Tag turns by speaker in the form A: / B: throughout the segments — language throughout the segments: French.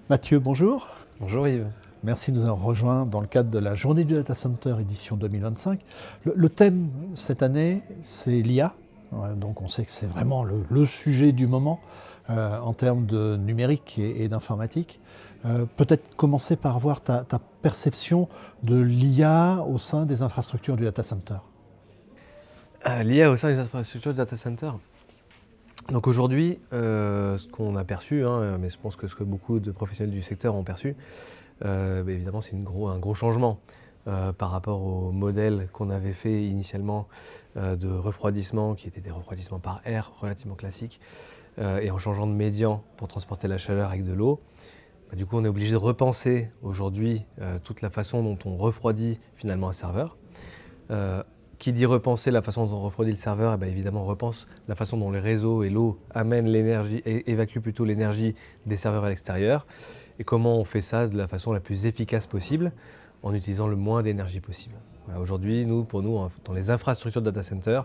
A: Mathieu, bonjour.
B: Bonjour Yves.
A: Merci de nous avoir rejoints dans le cadre de la Journée du Data Center édition 2025. Le thème cette année, c'est l'IA. Donc on sait que c'est vraiment le sujet du moment en termes de numérique et d'informatique. Peut-être commencer par voir ta perception de l'IA au sein des infrastructures du data center.
B: L'IA au sein des infrastructures de data center. Donc aujourd'hui, ce qu'on a perçu, mais je pense que ce que beaucoup de professionnels du secteur ont perçu, évidemment c'est un gros changement par rapport au modèle qu'on avait fait initialement de refroidissement, qui étaient des refroidissements par air relativement classiques, et en changeant de médian pour transporter la chaleur avec de l'eau. Du coup, on est obligé de repenser aujourd'hui toute la façon dont on refroidit finalement un serveur. Qui dit repenser la façon dont on refroidit le serveur, évidemment on repense la façon dont les réseaux et l'eau amènent l'énergie, et évacuent plutôt l'énergie des serveurs à l'extérieur, et comment on fait ça de la façon la plus efficace possible, en utilisant le moins d'énergie possible. Voilà, aujourd'hui, pour nous, dans les infrastructures de data center,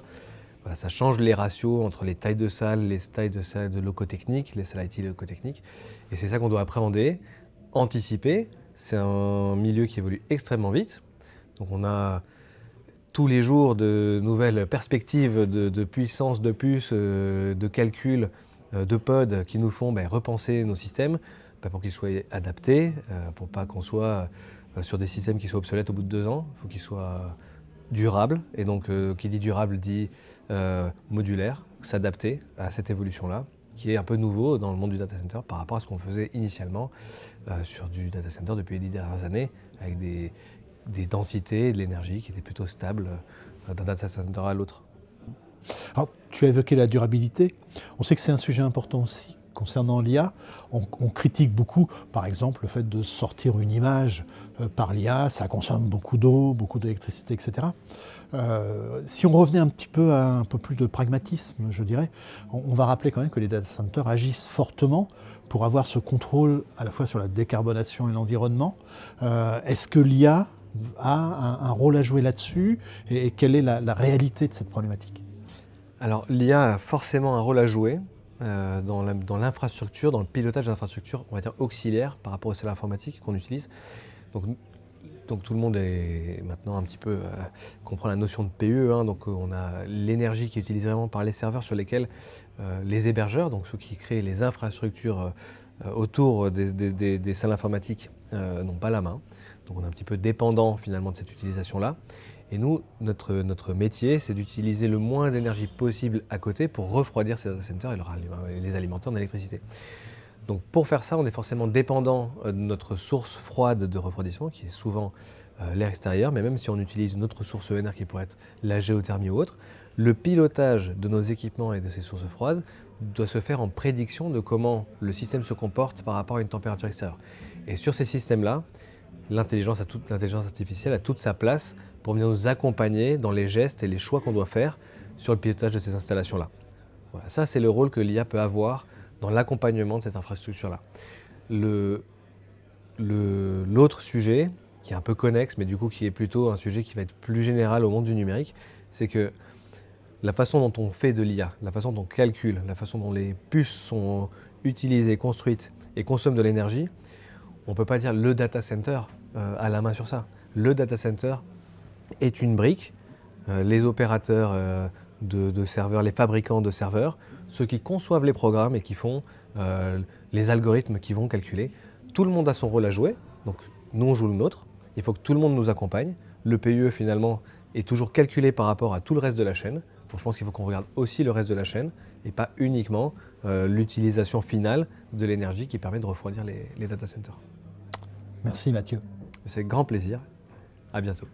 B: voilà, ça change les ratios entre les tailles de salles, les tailles de salles de locaux techniques, les salles IT et locaux techniques, et c'est ça qu'on doit appréhender, anticiper. C'est un milieu qui évolue extrêmement vite, donc on a tous les jours de nouvelles perspectives de puissance de puces, de calcul, de pods qui nous font repenser nos systèmes pour qu'ils soient adaptés, pour pas qu'on soit sur des systèmes qui soient obsolètes au bout de 2 ans. Il faut qu'ils soient durables. Et donc, qui dit durable dit modulaire, s'adapter à cette évolution-là, qui est un peu nouveau dans le monde du data center par rapport à ce qu'on faisait initialement sur du data center depuis les 10 dernières années, avec des densités et de l'énergie qui étaient plutôt stables d'un data center à l'autre.
A: Alors, tu as évoqué la durabilité. On sait que c'est un sujet important aussi concernant l'IA. On critique beaucoup, par exemple, le fait de sortir une image par l'IA. Ça consomme beaucoup d'eau, beaucoup d'électricité, etc. Si on revenait un petit peu à un peu plus de pragmatisme, je dirais, on va rappeler quand même que les data centers agissent fortement pour avoir ce contrôle à la fois sur la décarbonation et l'environnement. Est-ce que l'IA a un rôle à jouer là-dessus et quelle est la réalité de cette problématique?
B: Alors l'IA a forcément un rôle à jouer dans l'infrastructure, dans le pilotage d'infrastructures, on va dire auxiliaires par rapport au système informatique qu'on utilise. Donc tout le monde est maintenant un petit peu comprend la notion de PE. Donc on a l'énergie qui est utilisée vraiment par les serveurs sur lesquels les hébergeurs, donc ceux qui créent les infrastructures autour des salles informatiques, n'ont pas la main. Donc on est un petit peu dépendant finalement de cette utilisation-là. Et nous, notre métier, c'est d'utiliser le moins d'énergie possible à côté pour refroidir ces data centers et les alimenter en électricité. Donc pour faire ça, on est forcément dépendant de notre source froide de refroidissement, qui est souvent l'air extérieur, mais même si on utilise une autre source ENR qui pourrait être la géothermie ou autre, le pilotage de nos équipements et de ces sources froides doit se faire en prédiction de comment le système se comporte par rapport à une température extérieure. Et sur ces systèmes-là, l'intelligence artificielle a toute sa place pour venir nous accompagner dans les gestes et les choix qu'on doit faire sur le pilotage de ces installations-là. Voilà, ça, c'est le rôle que l'IA peut avoir dans l'accompagnement de cette infrastructure-là. L'autre sujet, qui est un peu connexe, mais du coup qui est plutôt un sujet qui va être plus général au monde du numérique, c'est que la façon dont on fait de l'IA, la façon dont on calcule, la façon dont les puces sont utilisées, construites et consomment de l'énergie, on ne peut pas dire le data center a la main sur ça. Le data center est une brique. Les opérateurs de serveurs, les fabricants de serveurs, ceux qui conçoivent les programmes et qui font les algorithmes qui vont calculer. Tout le monde a son rôle à jouer, donc nous on joue le nôtre. Il faut que tout le monde nous accompagne. Le PUE finalement est toujours calculé par rapport à tout le reste de la chaîne. Donc je pense qu'il faut qu'on regarde aussi le reste de la chaîne et pas uniquement l'utilisation finale de l'énergie qui permet de refroidir les data centers.
A: Merci Mathieu.
B: C'est avec grand plaisir. À bientôt.